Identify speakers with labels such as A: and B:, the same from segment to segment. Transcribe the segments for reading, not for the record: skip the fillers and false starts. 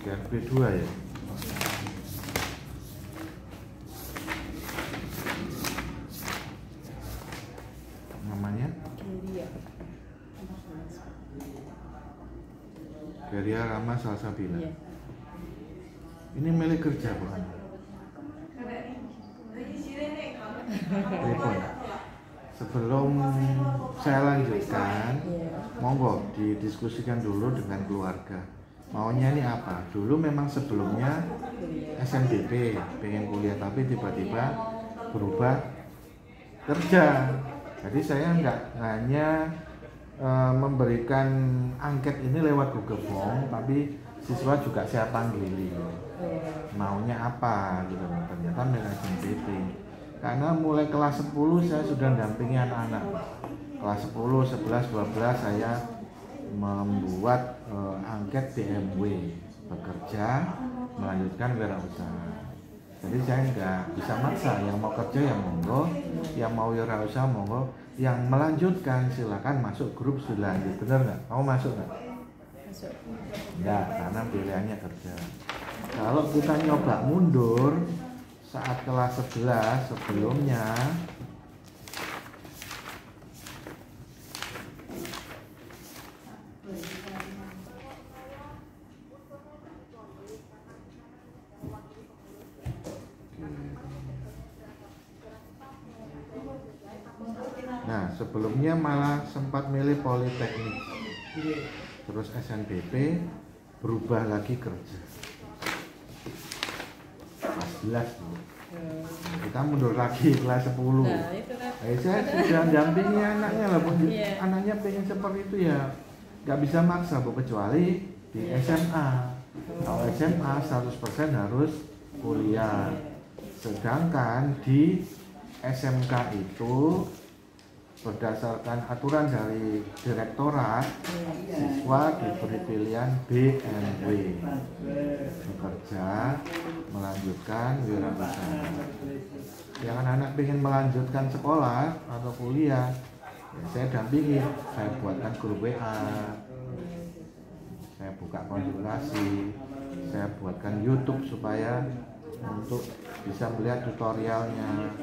A: GRP2 ya. Namanya Geria Rama Salsabila.
B: Iya.
A: Ini milik kerja bukan? Telepon. Sebelum saya lanjutkan, monggo didiskusikan dulu dengan keluarga. Maunya ini apa? Dulu memang sebelumnya SNBP, pengen kuliah tapi tiba-tiba berubah kerja. Jadi saya nggak hanya memberikan angket ini lewat Google Form, tapi siswa juga saya panggili. Maunya apa gitu. Ternyata memang SNBP. Karena mulai kelas 10 saya sudah dampingi anak-anak. Kelas 10, 11, 12 saya membuat angket BMW, bekerja, melanjutkan wirausaha. Jadi saya nggak bisa maksa, yang mau kerja yang monggo, yang mau wirausaha monggo, yang melanjutkan silakan masuk grup studi lanjut. Bener nggak? Mau masuk nggak?
B: Masuk.
A: Enggak, karena pilihannya kerja. Kalau kita nyoba mundur saat kelas 11 sebelumnya sebelumnya malah sempat milih politeknik, terus SNBP, berubah lagi kerja. Kelas 11 kita mundur lagi kelas 10.
B: Nah, itu kan.
A: Saya sudah dampingi anaknya lah, anaknya pengen seperti itu ya, nggak bisa maksa Bu, kecuali di SMA. Kalau SMA 100% harus kuliah, sedangkan di SMK itu berdasarkan aturan dari direktorat, siswa diberi pilihan BMW, bekerja, melanjutkan wirausaha. Yang anak ingin melanjutkan sekolah atau kuliah, ya saya dampingi, saya buatkan grup WA, saya buka konsultasi, saya buatkan YouTube supaya untuk bisa melihat tutorialnya.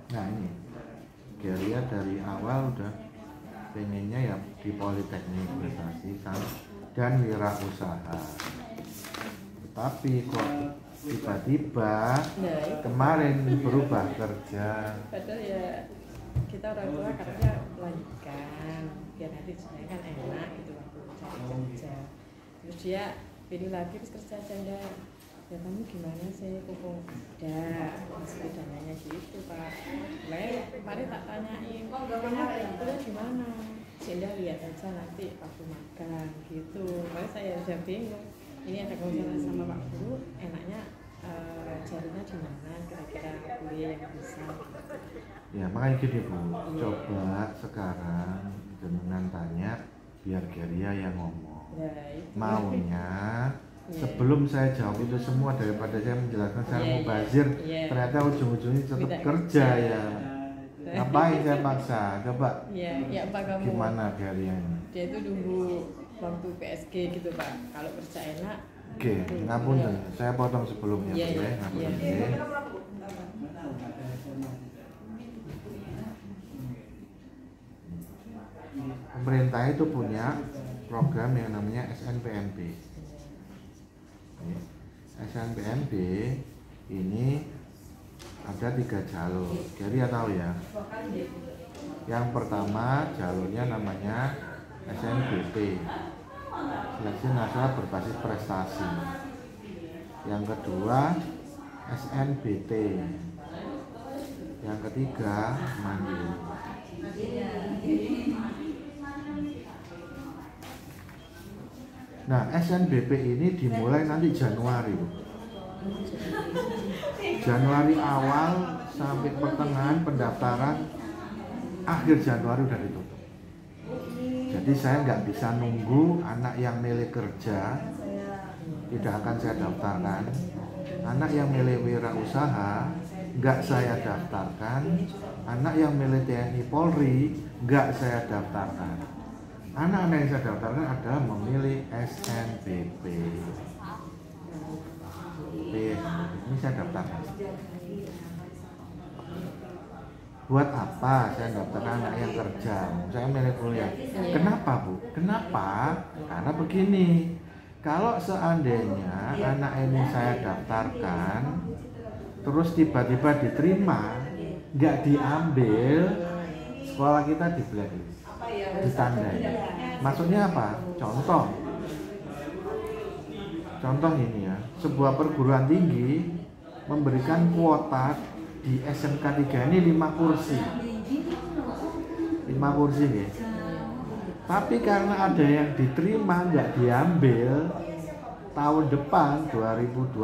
A: Nah ini Geria dari awal udah pengennya ya di politeknik prestasi dan wirausaha, tapi kok tiba-tiba kemarin berubah kerja.
B: Padahal ya kita orang tua katanya melanjutkan biar nanti sebenarnya kan enak gitu waktu cari kerja. Terus dia pilih lagi terus kerja aja enggak. Ya kamu gimana sih, kok udah masih dananya gitu Pak. Kemarin tak tanyain, kamu kuliah gimana? Sinda lihat aja nanti waktu magang gitu. Makanya saya udah bingung. Ini ada konsultasi sama Pak Guru, enaknya carinya di mana kira-kira kuliah yang bisa.
A: Ya makanya gini Bu, coba sekarang dengan tanya biar Geria yang ngomong. Maunya sebelum saya jawab itu semua, daripada saya menjelaskan saya mubazir, ternyata ujung-ujungnya tetap kerja ya. Ngapain saya paksa? Coba
B: Pak, kamu
A: gimana Geria ini?
B: Dia itu nunggu waktu PSG gitu Pak. Kalau kerja enak.
A: Oke, ngapunten, saya potong sebelumnya ya, ngapunten. Pemerintah itu punya program yang namanya SNPNB. SNPNB ini ada 3 jalur, jadi ya tahu ya. Yang pertama jalurnya namanya SNBP, seleksi nasional berbasis prestasi. Yang kedua SNBT. Yang ketiga mandiri. Nah, SNBP ini dimulai nanti Januari, Bu. Januari awal sampai pertengahan pendaftaran, akhir Januari udah ditutup. Jadi saya nggak bisa nunggu anak yang milih kerja, tidak akan saya daftarkan. Anak yang milih wirausaha, nggak saya daftarkan. Anak yang milih TNI Polri, nggak saya daftarkan. Anak-anak yang saya daftarkan adalah memilih SNBP. Ini saya daftarkan. Buat apa saya daftarkan anak yang kerja? Saya milih kuliah. Kenapa, Bu? Kenapa? Karena begini. Kalau seandainya anak ini saya daftarkan, terus tiba-tiba diterima, nggak diambil, sekolah kita di blacklist, ditandai. Maksudnya apa? Contoh ini ya, sebuah perguruan tinggi memberikan kuota di SMK 3 ini 5 kursi. 5 kursi ya. Tapi karena ada yang diterima nggak diambil, tahun depan 2026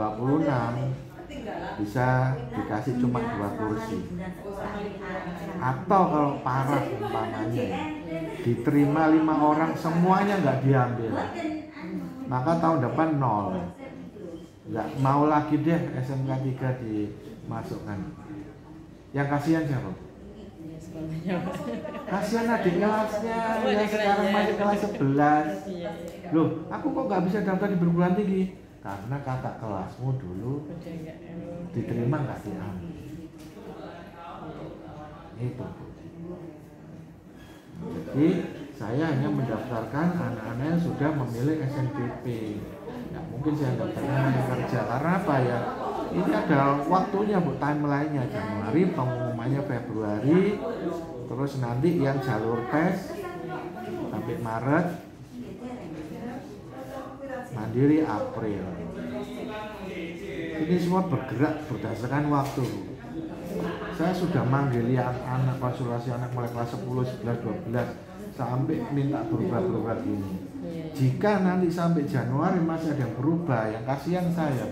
A: bisa dikasih cuma 2 kursi. Atau kalau parah umpamanya ya, diterima 5 orang semuanya nggak diambil, maka tahun depan 0. Nggak mau lagi deh SMK 3 dimasukkan. Yang kasihan siapa? Kasihan adik kelasnya yang sekarang masih kelas 11. Loh, aku kok nggak bisa daftar di perguruan tinggi? Karena kakak kelasmu dulu diterima nggak diambil. Itu. Jadi saya hanya mendaftarkan anak-anak yang sudah memilih SNBP. Nggak mungkin saya daftarkan anak kerja. Karena apa ya? Ini ada waktunya, Bu, timeline-nya. Januari, pengumumannya Februari, terus nanti yang jalur tes sampai Maret, mandiri April. Ini semua bergerak berdasarkan waktu. Saya sudah manggil anak konsultasi anak mulai kelas 10, 11, 12 sampai minta berubah-berubah gini. Jika nanti sampai Januari masih ada yang berubah, yang kasihan saya.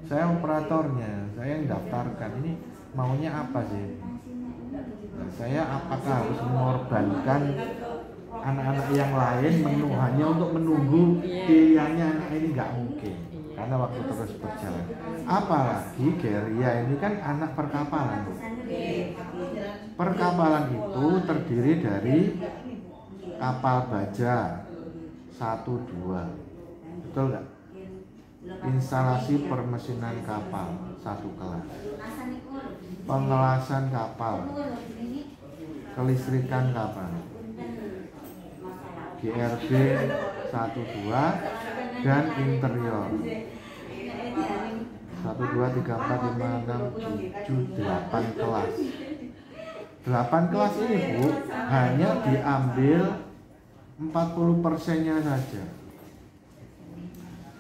A: Saya operatornya, saya yang daftarkan. Ini maunya apa sih? Nah, saya apakah harus mengorbankan anak-anak yang lain hanya untuk menunggu pilihannya anak ini? Nggak mungkin, karena waktu terus berjalan. Apalagi Geria ini kan anak perkapalan. Perkapalan itu terdiri dari kapal baja 1-2, betul nggak? Instalasi permesinan kapal 1 kelas, pengelasan kapal, kelistrikan kapal, GRB 1-2, dan interior 1, 2, 3, 4, 5, 6, 7, 8 kelas. 8 kelas ini, Bu, hanya diambil 40%-nya saja.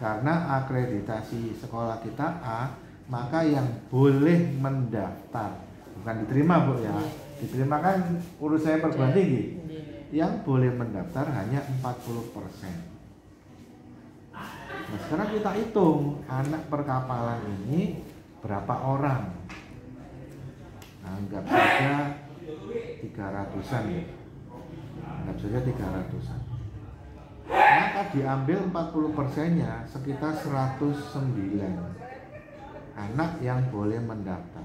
A: Karena akreditasi sekolah kita A, maka yang boleh mendaftar, bukan diterima, Bu, ya. Diterima kan urus saya perguruan tinggi. Yang boleh mendaftar hanya 40%. Nah, sekarang kita hitung anak perkapalan ini berapa orang. Anggap saja 300-an ya. Anggap saja 300-an. Maka diambil 40%-nya sekitar 109 anak yang boleh mendaftar.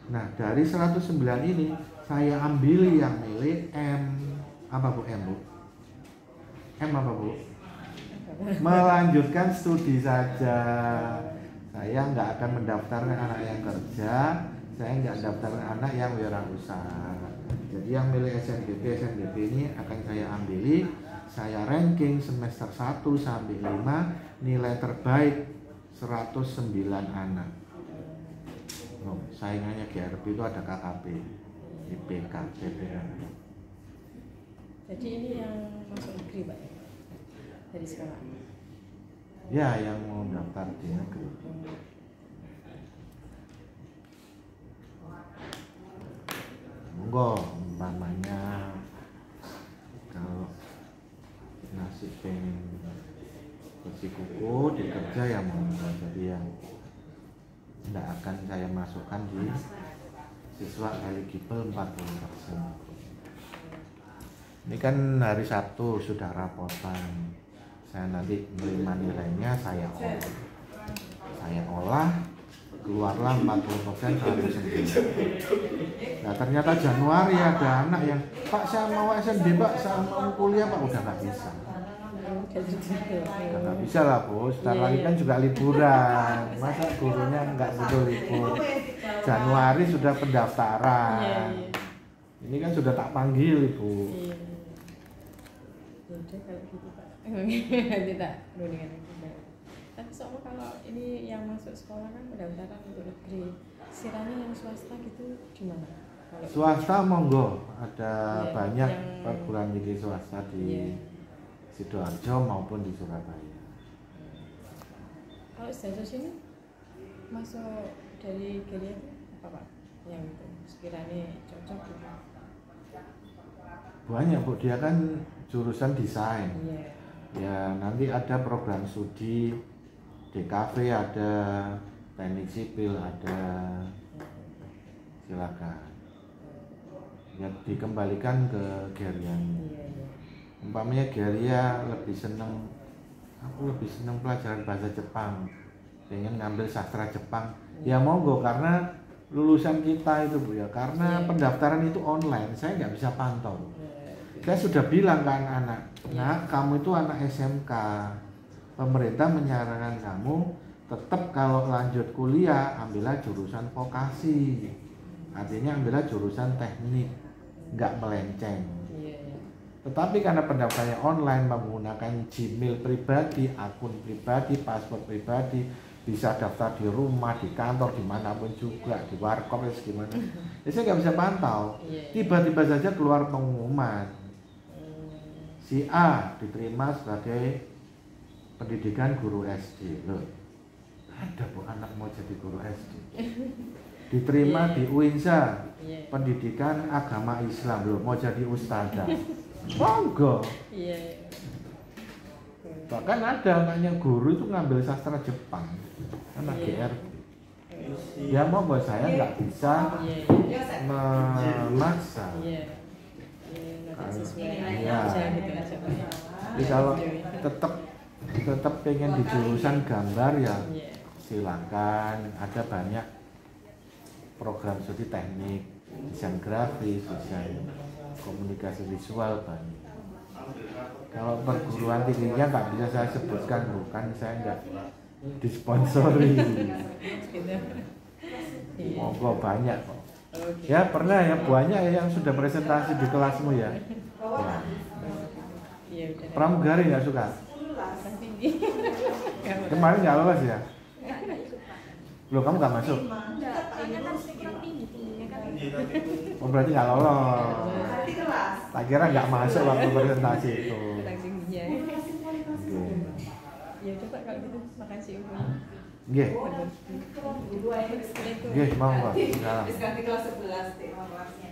A: Nah, dari 109 ini saya ambil yang milih M. Apa, Bu? M, Bu? M apa, Bu? Melanjutkan studi saja. Saya nggak akan mendaftarkan anak yang kerja, saya nggak daftarkan anak yang wirausaha. Jadi yang milih SNBP ini akan saya ambili, saya ranking semester 1 sampai 5, nilai terbaik 109 anak. Saingannya GRB itu ada KKP, IPK, PPK.
B: Jadi ini yang masuk negeri, Pak, dari sekolah?
A: Ya, yang mau daftar di negeri. Monggo, umpamanya kalau nasi pengen bersikuku dikerja ya monggo. Jadi yang tidak akan saya masukkan di siswa eligible 40%. Ini kan hari Sabtu sudah rapotan. Saya nanti menerima nilainya, saya olah keluarlah 40% 109. Nah ternyata Januari ada anak yang, Pak saya mau SNB Pak, saya mau kuliah Pak, udah nggak bisa. Nggak bisa lah Bu, sebentar lagi kan juga liburan, masa gurunya nggak butuh libur. Januari sudah pendaftaran, ini kan sudah tak panggil Ibu.
B: Ya udah kalau gitu Pak, nanti tak rundingan lagi. Tapi soalnya kalau ini yang masuk sekolah kan pendaftaran untuk negeri, sekiranya yang swasta gitu gimana? Kalau
A: Swasta monggo, ada
B: ya,
A: banyak
B: yang
A: perguruan tinggi swasta di Sidoarjo maupun di Surabaya.
B: Kalau Sidoarjo sini masuk dari Geria itu apa Pak? Yang itu sekiranya cocok gitu.
A: Banyak Bu, dia kan jurusan desain.
B: Iya.
A: Ya nanti ada program studi DKV, ada teknik sipil, ada, silakan. Ya dikembalikan ke Geria.
B: Iya.
A: Umpamanya Geria lebih seneng, aku lebih seneng pelajaran bahasa Jepang, pengen ngambil sastra Jepang, ya monggo, karena lulusan kita itu Bu ya, karena pendaftaran itu online, saya nggak bisa pantau. Saya sudah bilang ke anak-anak, nah kamu itu anak SMK, pemerintah menyarankan kamu tetap kalau lanjut kuliah ambillah jurusan vokasi, artinya ambillah jurusan teknik, nggak melenceng. Tetapi karena pendaftarannya online menggunakan Gmail pribadi, akun pribadi, paspor pribadi, bisa daftar di rumah, di kantor, dimanapun juga, di warkop gimana. Jadi saya nggak bisa pantau. Tiba-tiba saja keluar pengumuman, si A diterima sebagai pendidikan guru SD. Loh, ada Bu anak mau jadi guru SD. Diterima di UINSA, pendidikan agama Islam. Loh, mau jadi ustazah. Monggo. Bahkan ada anaknya guru itu ngambil sastra Jepang, anak GR. Ya monggo, saya nggak bisa memaksa. Jadi kalau tetap pengen di jurusan gambar ya silakan, ada banyak program studi teknik, desain grafis, desain komunikasi visual banyak. Kalau perguruan tingginya nggak bisa saya sebutkan, bukan, saya nggak disponsori. Monggo banyak kok. Ya pernah ya, banyak yang sudah presentasi di kelasmu ya. Pramugari nggak suka? Kemarin nggak lolos ya? Loh, kamu nggak masuk? Oh berarti nggak lolos. Tak kira nggak masuk waktu presentasi itu.
B: Ya coba kalau gitu, makasih Ibu.
A: Nggih. Nggih, monggo.
C: Sekarang di kelas 11 kelasnya.